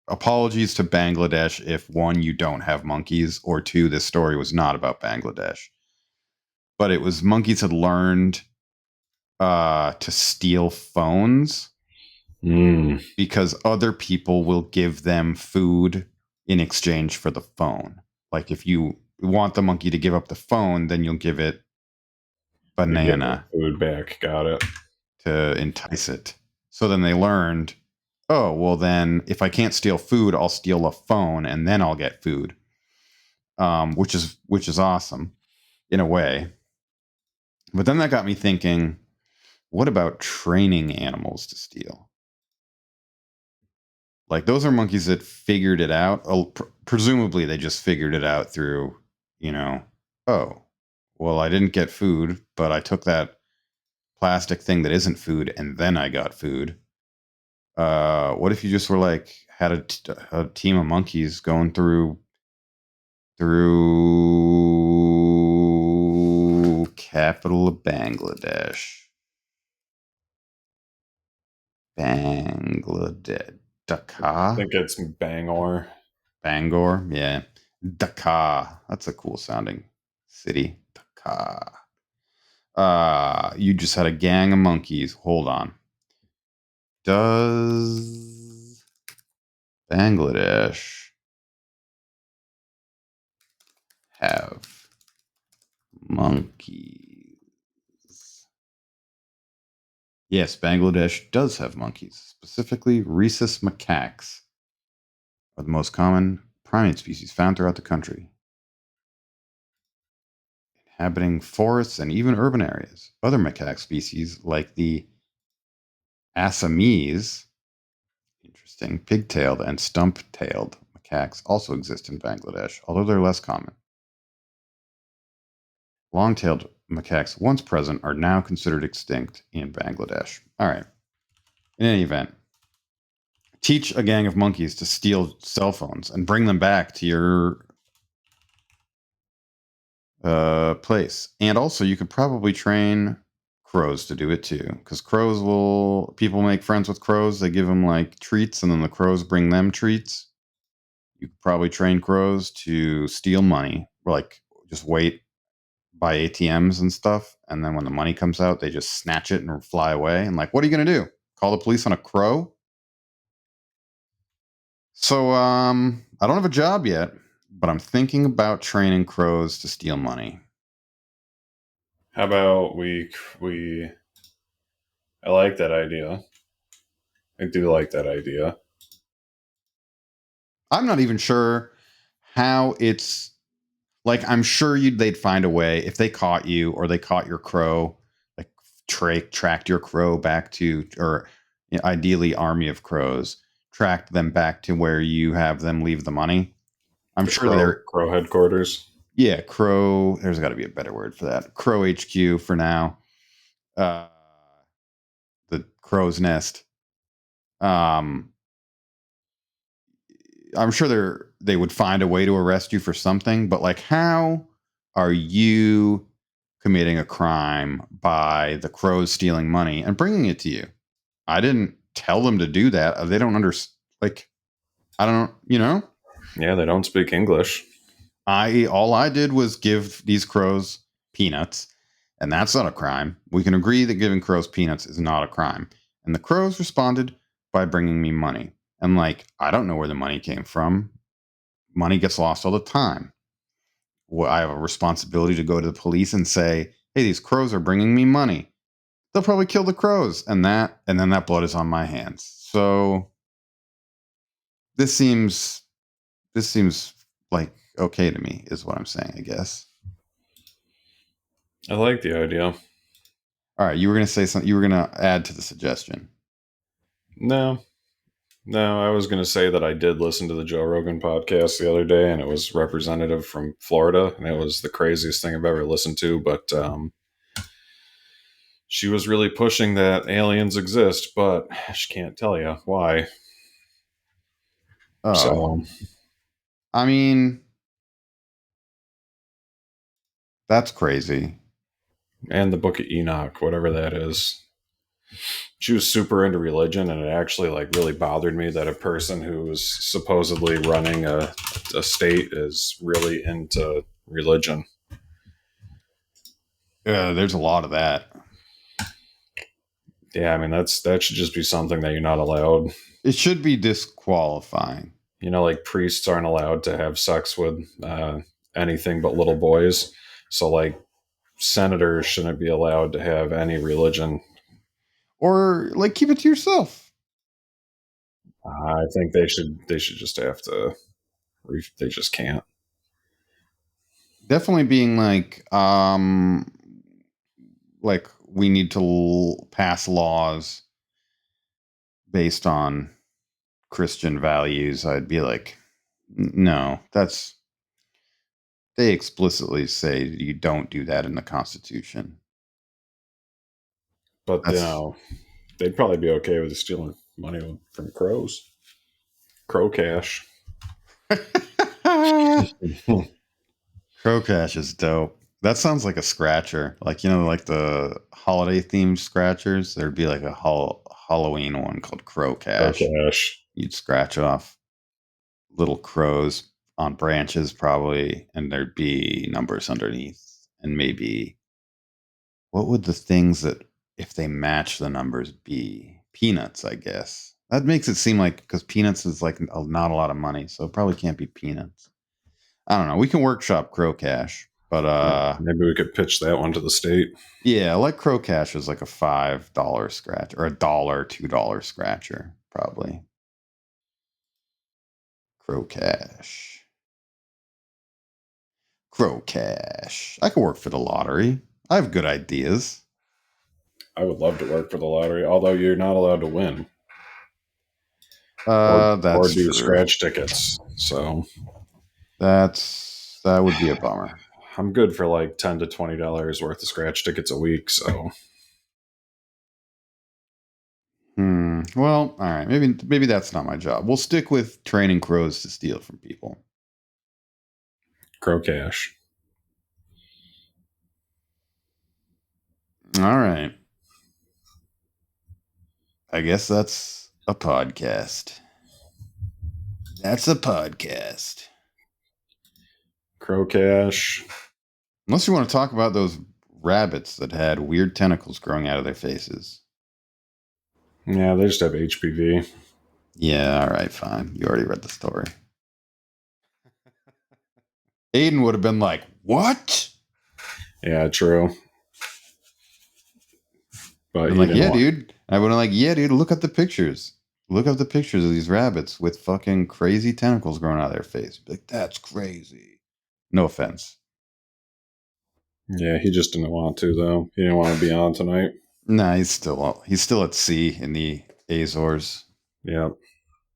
Apologies to Bangladesh if 1, you don't have monkeys, or 2, this story was not about Bangladesh. But it was monkeys had learned to steal phones because other people will give them food in exchange for the phone. Like if you want the monkey to give up the phone, then you'll give it banana food back. Got it. To entice it. So then they learned, oh, well then if I can't steal food, I'll steal a phone and then I'll get food. Which is awesome in a way. But then that got me thinking, What about training animals to steal? Like, those are monkeys that figured it out. Presumably, they just figured it out through, oh, well, I didn't get food, but I took that plastic thing that isn't food, and then I got food. What if you just were like had a team of monkeys going through capital of Bangladesh? I Dhaka? think it's Bangor. Bangor? Yeah. Dhaka. That's a cool sounding city. Dhaka. You just had a gang of monkeys. Hold on. Does Bangladesh have monkeys? Yes, Bangladesh does have monkeys. Specifically, rhesus macaques are the most common primate species found throughout the country, inhabiting forests and even urban areas. Other macaque species, like the Assamese, interesting, pig-tailed and stump-tailed macaques, also exist in Bangladesh, although they're less common. Long-tailed macaques, once present, are now considered extinct in Bangladesh. All right. In any event, teach a gang of monkeys to steal cell phones and bring them back to your place. And also, you could probably train crows to do it too, because people make friends with crows. They give them like treats, and then the crows bring them treats. You could probably train crows to steal money, like just wait by ATMs and stuff, and then when the money comes out, they just snatch it and fly away. And like, what are you gonna do? Call the police on a crow? So, I don't have a job yet, but I'm thinking about training crows to steal money. How about we? I like that idea. I do like that idea. I'm not even sure how it's like. I'm sure they'd find a way if they caught you or they caught your crow, like tracked your crow back to, or ideally army of crows tracked them back to where you have them leave the money. I'm The sure they're crow headquarters. yeah, crow. There's got to be a better word for that. Crow HQ for now. Uh, the crow's nest. Um, I'm sure they would find a way to arrest you for something, but like, how are you committing a crime by the crows stealing money and bringing it to you? I didn't tell them to do that. They don't understand. Like, I don't, Yeah, they don't speak English. all I did was give these crows peanuts, and that's not a crime. We can agree that giving crows peanuts is not a crime. And the crows responded by bringing me money. And like, I don't know where the money came from. Money gets lost all the time. Well, I have a responsibility to go to the police and say, "Hey, these crows are bringing me money." They'll probably kill the crows, and then that blood is on my hands. So this seems like okay to me, is what I'm saying, I guess. I like the idea. All right, you were going to say something. You were going to add to the suggestion. No, I was going to say that I did listen to the Joe Rogan podcast the other day, and it was representative from Florida, and it was the craziest thing I've ever listened to. But she was really pushing that aliens exist, but she can't tell you why. Oh, So, I mean, that's crazy. and the Book of Enoch, whatever that is. She was super into religion, and it actually like really bothered me that a person who's supposedly running a state is really into religion. Yeah, there's a lot of that. Yeah, I mean that should just be something that you're not allowed. It should be disqualifying. Like priests aren't allowed to have sex with anything but little boys. So like senators shouldn't be allowed to have any religion. Or like, keep it to yourself. I think they should just have to. They just can't. Definitely being like we need to pass laws based on Christian values, I'd be like, no, they explicitly say you don't do that in the Constitution. But they'd probably be okay with stealing money from crows. Crowcash. Crowcash is dope. That sounds like a scratcher. Like, like the holiday themed scratchers. There'd be like a Halloween one called Crowcash. Crowcash. You'd scratch off little crows on branches, probably, and there'd be numbers underneath. And maybe, what would the things that, if they match the numbers, be? Peanuts, I guess. That makes it seem like, because peanuts is like not a lot of money, so it probably can't be peanuts. I don't know. We can workshop Crowcash, but maybe we could pitch that one to the state. yeah, like Crowcash is like a $5 scratch or $2 scratcher, probably. Crowcash. Crowcash. I could work for the lottery. I have good ideas. I would love to work for the lottery, although you're not allowed to win. That's or do true. scratch tickets. So that would be a bummer. I'm good for like $10 to $20 worth of scratch tickets a week. So Well, all right. Maybe that's not my job. We'll stick with training crows to steal from people. Crowcash. All right. I guess that's a podcast. That's a podcast. Crowcash. Unless you want to talk about those rabbits that had weird tentacles growing out of their faces. Yeah, they just have HPV. Yeah, all right, fine. You already read the story. Aiden would have been like, what? Yeah, true. But like, yeah, dude. I would have like, yeah, dude, look up the pictures. Look up the pictures of these rabbits with fucking crazy tentacles growing out of their face. Be like, that's crazy. No offense. Yeah, he just didn't want to, though. He didn't want to be on tonight. Nah, he's still at sea in the Azores. Yeah.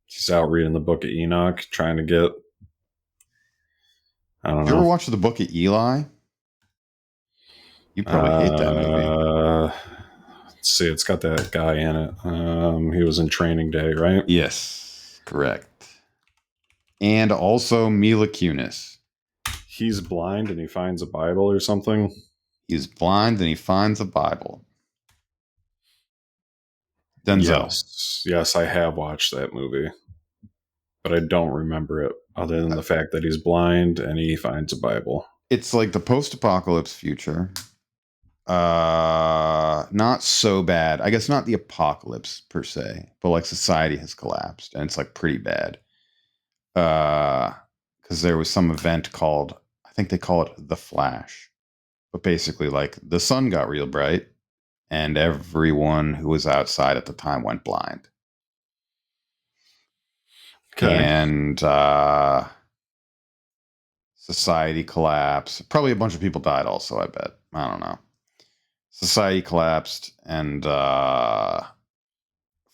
He's out reading the Book of Enoch, trying to get, I don't know. Did you ever watch the Book of Eli? You probably hate that movie. Let's see, it's got that guy in it. He was in Training Day, right? Yes, correct. And also Mila Kunis. He's blind and he finds a Bible or something. He's blind and he finds a Bible. Denzel. Yes, I have watched that movie, but I don't remember it other than the fact that he's blind and he finds a Bible. It's like the post-apocalypse future. Not so bad. I guess not the apocalypse per se, but like society has collapsed and it's like pretty bad. Because there was some event called, I think they call it the Flash, but basically like the sun got real bright and everyone who was outside at the time went blind. Okay. And society collapsed. Probably a bunch of people died also, I bet. I don't know. Society collapsed, and for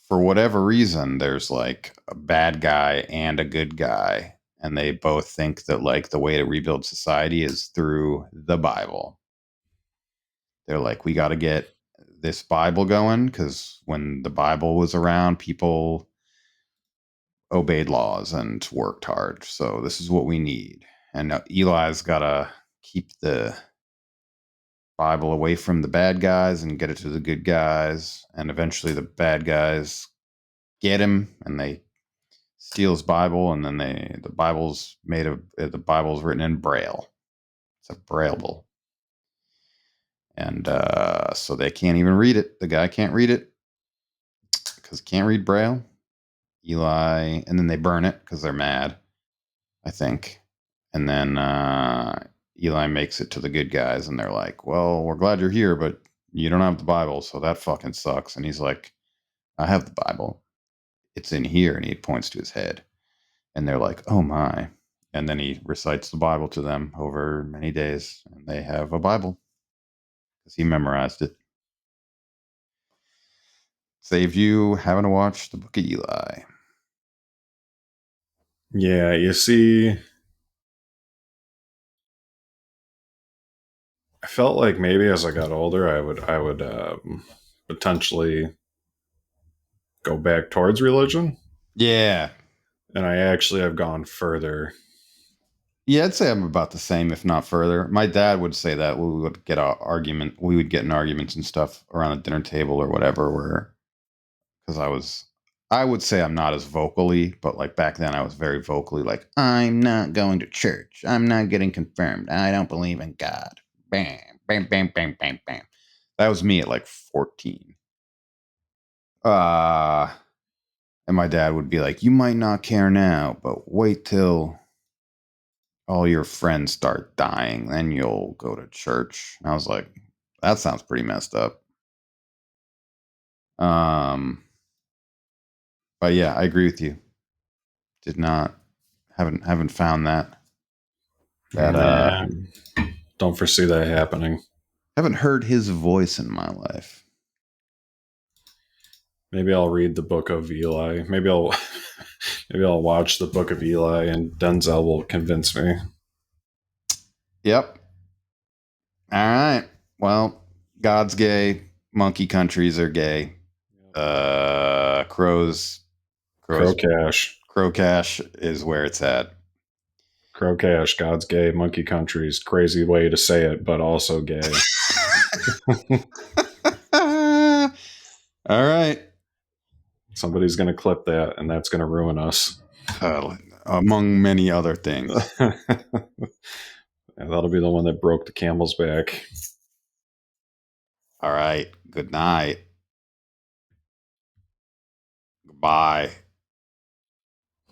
whatever reason, there's like a bad guy and a good guy, and they both think that like the way to rebuild society is through the Bible. They're like, we got to get this Bible going, because when the Bible was around, people obeyed laws and worked hard. So this is what we need. And Eli's got to keep the Bible away from the bad guys and get it to the good guys. And eventually the bad guys get him and they steal his Bible. And then the Bible's written in Braille. It's a Brailleable. And so they can't even read it. The guy can't read it because he can't read Braille. Eli, and then they burn it because they're mad, I think. And then Eli makes it to the good guys, and they're like, well, we're glad you're here, but you don't have the Bible, so that fucking sucks. And he's like, I have the Bible. It's in here. And he points to his head. And they're like, oh my. And then he recites the Bible to them over many days, and they have a Bible because he memorized it. Saved you having to watch the Book of Eli. Yeah, you see, I felt like maybe as I got older, I would potentially go back towards religion, Yeah. and I actually have gone further. Yeah, I'd say I'm about the same, if not further. My dad would say that we would get in arguments and stuff around the dinner table or whatever, where because I would say I'm not as vocally, but like back then I was very vocally like, I'm not going to church. I'm not getting confirmed. I don't believe in God. Bam, bam, bam, bam, bam, bam. That was me at like 14. And my dad would be like, you might not care now, but wait till all your friends start dying, then you'll go to church. And I was like, that sounds pretty messed up. But yeah, I agree with you. Did not haven't found that. Nah, don't foresee that happening. Haven't heard his voice in my life. Maybe I'll read the Book of Eli. Maybe I'll watch the Book of Eli, and Denzel will convince me. Yep. All right. Well, God's gay. Monkey countries are gay. Crowcash. Crowcash is where it's at. Crowcash, God's gay, monkey countries. Crazy way to say it, but also gay. All right. Somebody's going to clip that, and that's going to ruin us. Among many other things. That'll be the one that broke the camel's back. All right. Good night. Goodbye.